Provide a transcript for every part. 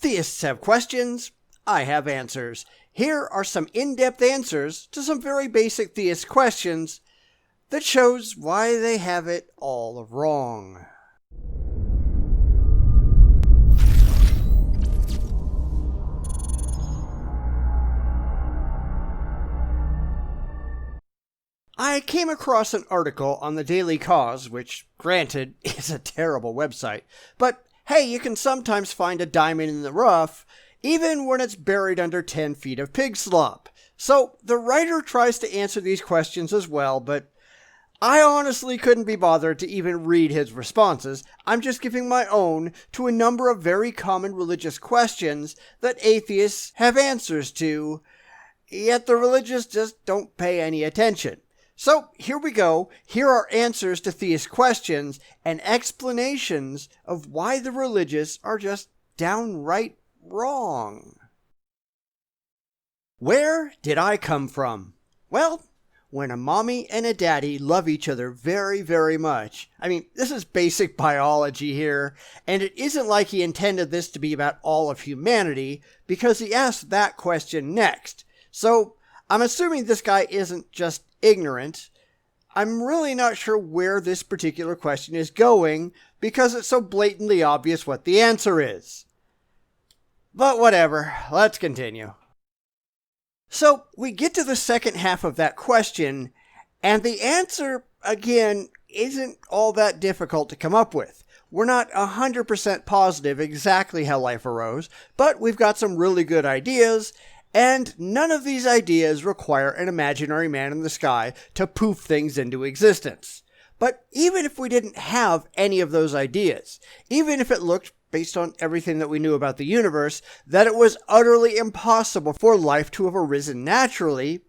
Theists have questions, I have answers. Here are some in-depth answers to some very basic theist questions that shows why they have it all wrong. I came across an article on the Daily Cause, which, granted, is a terrible website, but hey, you can sometimes find a diamond in the rough, even when it's buried under 10 feet of pig slop. So the writer tries to answer these questions as well, but I honestly couldn't be bothered to even read his responses. I'm just giving my own to a number of very common religious questions that atheists have answers to, yet the religious just don't pay any attention. So here we go. Here are answers to theist questions and explanations of why the religious are just downright wrong. Where did I come from? Well, when a mommy and a daddy love each other very, very much. I mean, this is basic biology here, and it isn't like he intended this to be about all of humanity, because he asked that question next. So I'm assuming this guy isn't just ignorant. I'm really not sure where this particular question is going because it's so blatantly obvious what the answer is. But whatever, let's continue. So we get to the second half of that question, and the answer, again, isn't all that difficult to come up with. We're not 100% positive exactly how life arose, but we've got some really good ideas. And none of these ideas require an imaginary man in the sky to poof things into existence. But even if we didn't have any of those ideas, even if it looked, based on everything that we knew about the universe, that it was utterly impossible for life to have arisen naturally,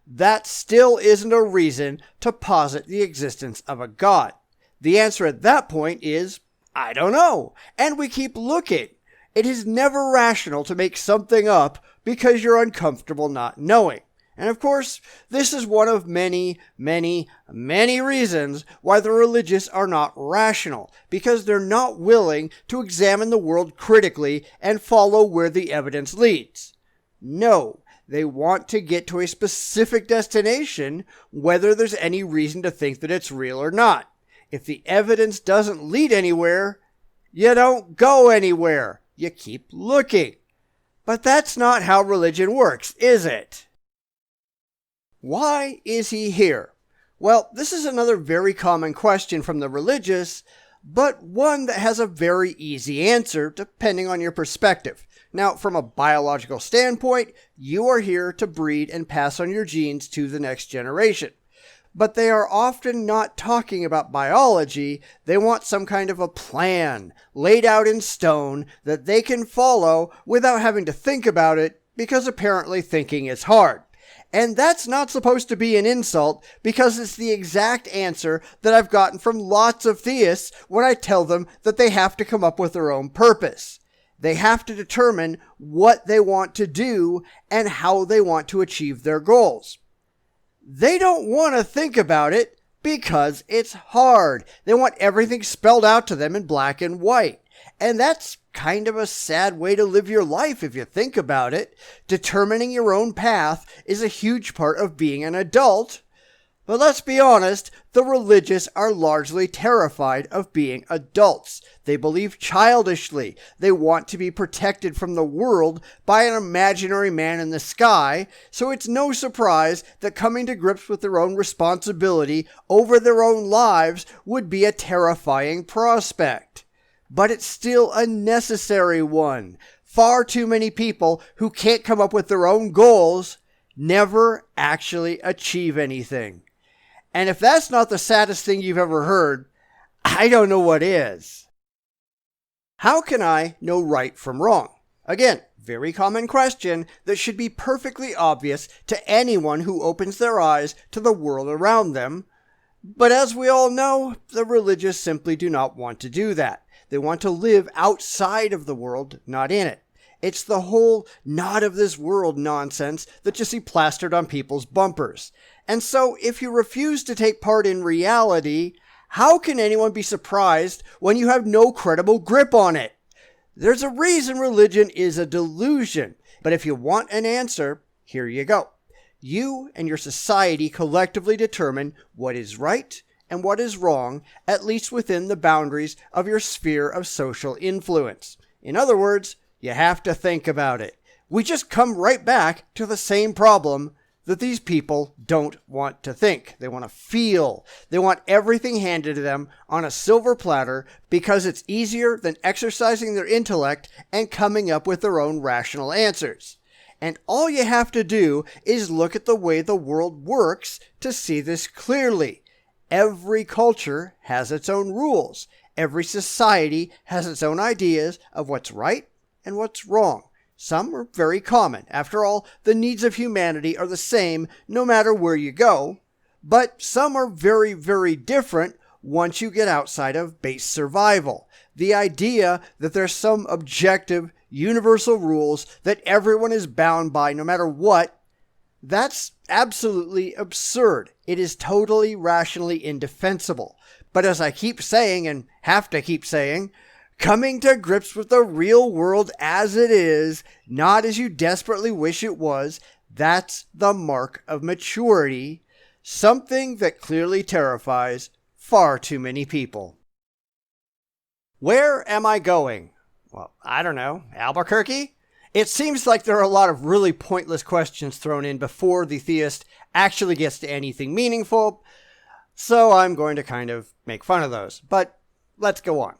that still isn't a reason to posit the existence of a god. The answer at that point is, I don't know, and we keep looking. It is never rational to make something up because you're uncomfortable not knowing. And of course, this is one of many, many, many reasons why the religious are not rational, because they're not willing to examine the world critically and follow where the evidence leads. No, they want to get to a specific destination, whether there's any reason to think that it's real or not. If the evidence doesn't lead anywhere, you don't go anywhere. You keep looking. But that's not how religion works, is it? Why is he here? Well, this is another very common question from the religious, but one that has a very easy answer depending on your perspective. Now, from a biological standpoint, you are here to breed and pass on your genes to the next generation. But they are often not talking about biology. They want some kind of a plan laid out in stone that they can follow without having to think about it, because apparently thinking is hard. And that's not supposed to be an insult, because it's the exact answer that I've gotten from lots of theists when I tell them that they have to come up with their own purpose. They have to determine what they want to do and how they want to achieve their goals. They don't want to think about it because it's hard. They want everything spelled out to them in black and white. And that's kind of a sad way to live your life if you think about it. Determining your own path is a huge part of being an adult. But let's be honest, the religious are largely terrified of being adults. They believe childishly. They want to be protected from the world by an imaginary man in the sky, so it's no surprise that coming to grips with their own responsibility over their own lives would be a terrifying prospect. But it's still a necessary one. Far too many people who can't come up with their own goals never actually achieve anything. And if that's not the saddest thing you've ever heard, I don't know what is. How can I know right from wrong? Again, very common question that should be perfectly obvious to anyone who opens their eyes to the world around them. But as we all know, the religious simply do not want to do that. They want to live outside of the world, not in it. It's the whole not of this world nonsense that you see plastered on people's bumpers. And so if you refuse to take part in reality, how can anyone be surprised when you have no credible grip on it? There's a reason religion is a delusion. But if you want an answer, here you go. You and your society collectively determine what is right and what is wrong, at least within the boundaries of your sphere of social influence. In other words, you have to think about it. We just come right back to the same problem that these people don't want to think. They want to feel. They want everything handed to them on a silver platter because it's easier than exercising their intellect and coming up with their own rational answers. And all you have to do is look at the way the world works to see this clearly. Every culture has its own rules. Every society has its own ideas of what's right and what's wrong. Some are very common. After all, the needs of humanity are the same no matter where you go. But some are very, very different once you get outside of base survival. The idea that there's some objective, universal rules that everyone is bound by no matter what, that's absolutely absurd. It is totally rationally indefensible. But as I keep saying and have to keep saying, coming to grips with the real world as it is, not as you desperately wish it was, that's the mark of maturity, something that clearly terrifies far too many people. Where am I going? Well, I don't know. Albuquerque? It seems like there are a lot of really pointless questions thrown in before the theist actually gets to anything meaningful, so I'm going to kind of make fun of those. But let's go on.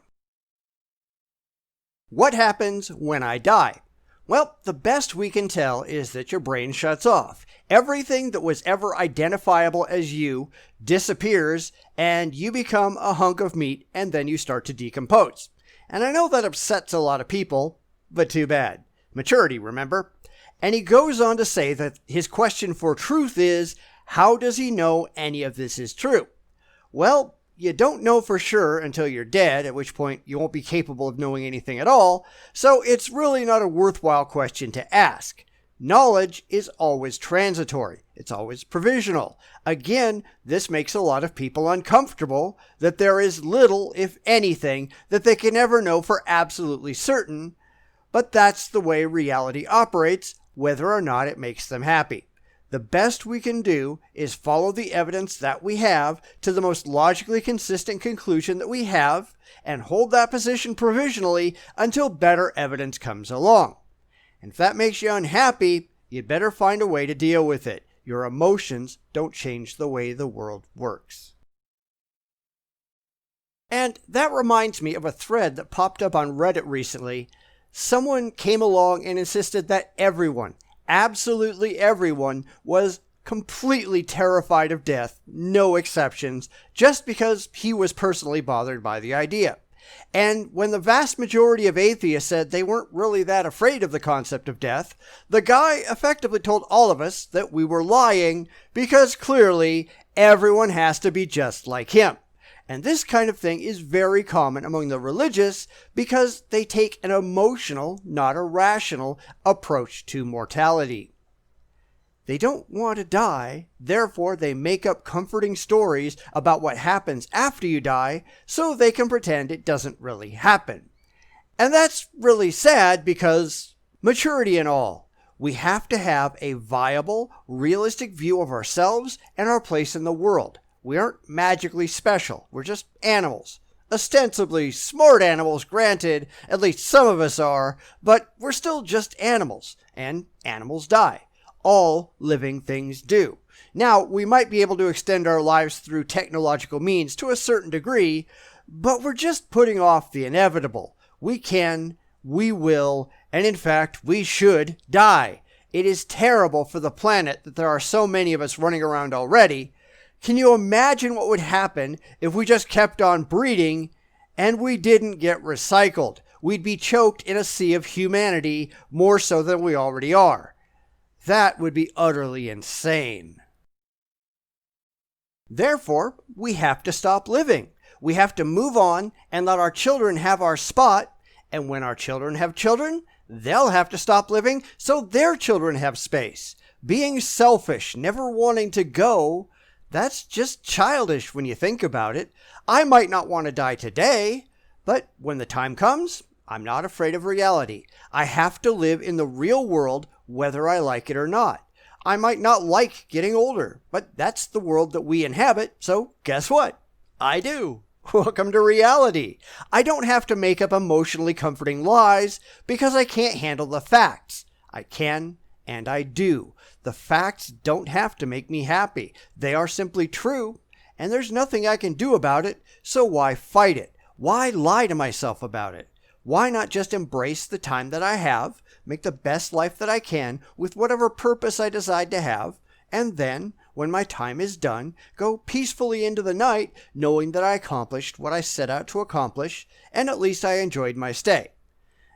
What happens when I die? Well, the best we can tell is that your brain shuts off. Everything that was ever identifiable as you disappears, and you become a hunk of meat, and then you start to decompose. And I know that upsets a lot of people, but too bad. Maturity, remember? And he goes on to say that his question for truth is, how does he know any of this is true? Well, you don't know for sure until you're dead, at which point you won't be capable of knowing anything at all, so it's really not a worthwhile question to ask. Knowledge is always transitory. It's always provisional. Again, this makes a lot of people uncomfortable that there is little, if anything, that they can ever know for absolutely certain, but that's the way reality operates, whether or not it makes them happy. The best we can do is follow the evidence that we have to the most logically consistent conclusion that we have and hold that position provisionally until better evidence comes along. And if that makes you unhappy, you'd better find a way to deal with it. Your emotions don't change the way the world works. And that reminds me of a thread that popped up on Reddit recently. Someone came along and insisted that everyone, absolutely everyone, was completely terrified of death, no exceptions, just because he was personally bothered by the idea. And when the vast majority of atheists said they weren't really that afraid of the concept of death, the guy effectively told all of us that we were lying because clearly everyone has to be just like him. And this kind of thing is very common among the religious because they take an emotional, not a rational, approach to mortality. They don't want to die, therefore they make up comforting stories about what happens after you die so they can pretend it doesn't really happen. And that's really sad because maturity and all, we have to have a viable, realistic view of ourselves and our place in the world. We aren't magically special. We're just animals. Ostensibly smart animals, granted, at least some of us are, but we're still just animals, and animals die. All living things do. Now, we might be able to extend our lives through technological means to a certain degree, but we're just putting off the inevitable. We can, we will, and in fact, we should die. It is terrible for the planet that there are so many of us running around already. Can you imagine what would happen if we just kept on breeding and we didn't get recycled? We'd be choked in a sea of humanity more so than we already are. That would be utterly insane. Therefore, we have to stop living. We have to move on and let our children have our spot. And when our children have children, they'll have to stop living so their children have space. Being selfish, never wanting to go, that's just childish when you think about it. I might not want to die today, but when the time comes, I'm not afraid of reality. I have to live in the real world whether I like it or not. I might not like getting older, but that's the world that we inhabit, so guess what? I do. Welcome to reality. I don't have to make up emotionally comforting lies because I can't handle the facts. I can and I do. The facts don't have to make me happy. They are simply true, and there's nothing I can do about it, so why fight it? Why lie to myself about it? Why not just embrace the time that I have, make the best life that I can with whatever purpose I decide to have, and then, when my time is done, go peacefully into the night knowing that I accomplished what I set out to accomplish, and at least I enjoyed my stay.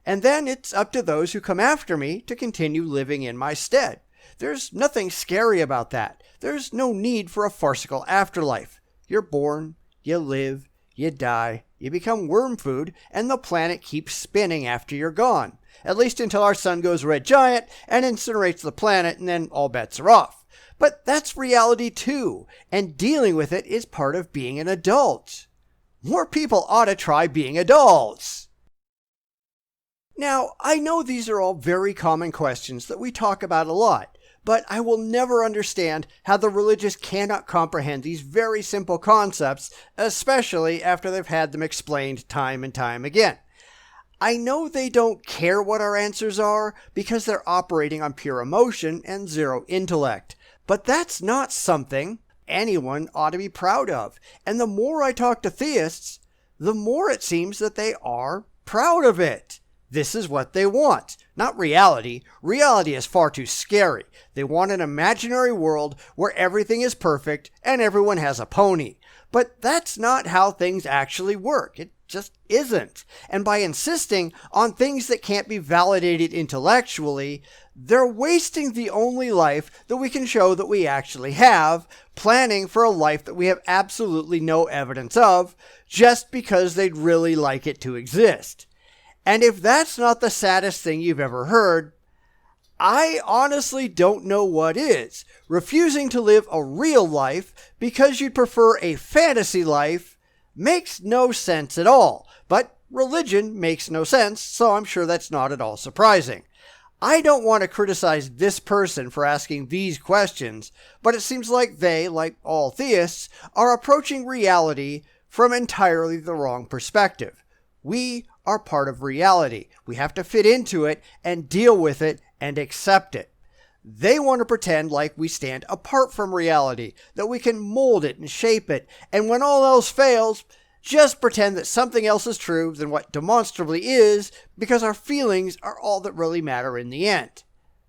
And then it's up to those who come after me to continue living in my stead. There's nothing scary about that. There's no need for a farcical afterlife. You're born, you live, you die, you become worm food, and the planet keeps spinning after you're gone. At least until our sun goes red giant and incinerates the planet, and then all bets are off. But that's reality too, and dealing with it is part of being an adult. More people ought to try being adults. Now, I know these are all very common questions that we talk about a lot, but I will never understand how the religious cannot comprehend these very simple concepts, especially after they've had them explained time and time again. I know they don't care what our answers are because they're operating on pure emotion and zero intellect, but that's not something anyone ought to be proud of. And the more I talk to theists, the more it seems that they are proud of it. This is what they want, not reality. Reality is far too scary. They want an imaginary world where everything is perfect and everyone has a pony. But that's not how things actually work. It just isn't. And by insisting on things that can't be validated intellectually, they're wasting the only life that we can show that we actually have, planning for a life that we have absolutely no evidence of, just because they'd really like it to exist. And if that's not the saddest thing you've ever heard, I honestly don't know what is. Refusing to live a real life because you'd prefer a fantasy life makes no sense at all. But religion makes no sense, so I'm sure that's not at all surprising. I don't want to criticize this person for asking these questions, but it seems like they, like all theists, are approaching reality from entirely the wrong perspective. We are part of reality. We have to fit into it and deal with it and accept it. They want to pretend like we stand apart from reality, that we can mold it and shape it, and when all else fails, just pretend that something else is true than what demonstrably is, because our feelings are all that really matter in the end.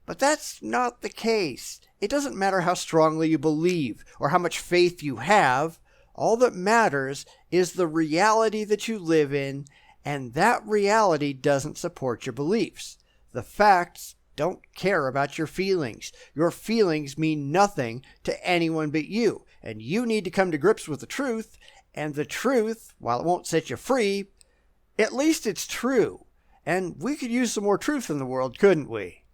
But that's not the case. It doesn't matter how strongly you believe or how much faith you have. All that matters is the reality that you live in, and that reality doesn't support your beliefs. The facts don't care about your feelings. Your feelings mean nothing to anyone but you, and you need to come to grips with the truth, and the truth, while it won't set you free, at least it's true. And we could use some more truth in the world, couldn't we?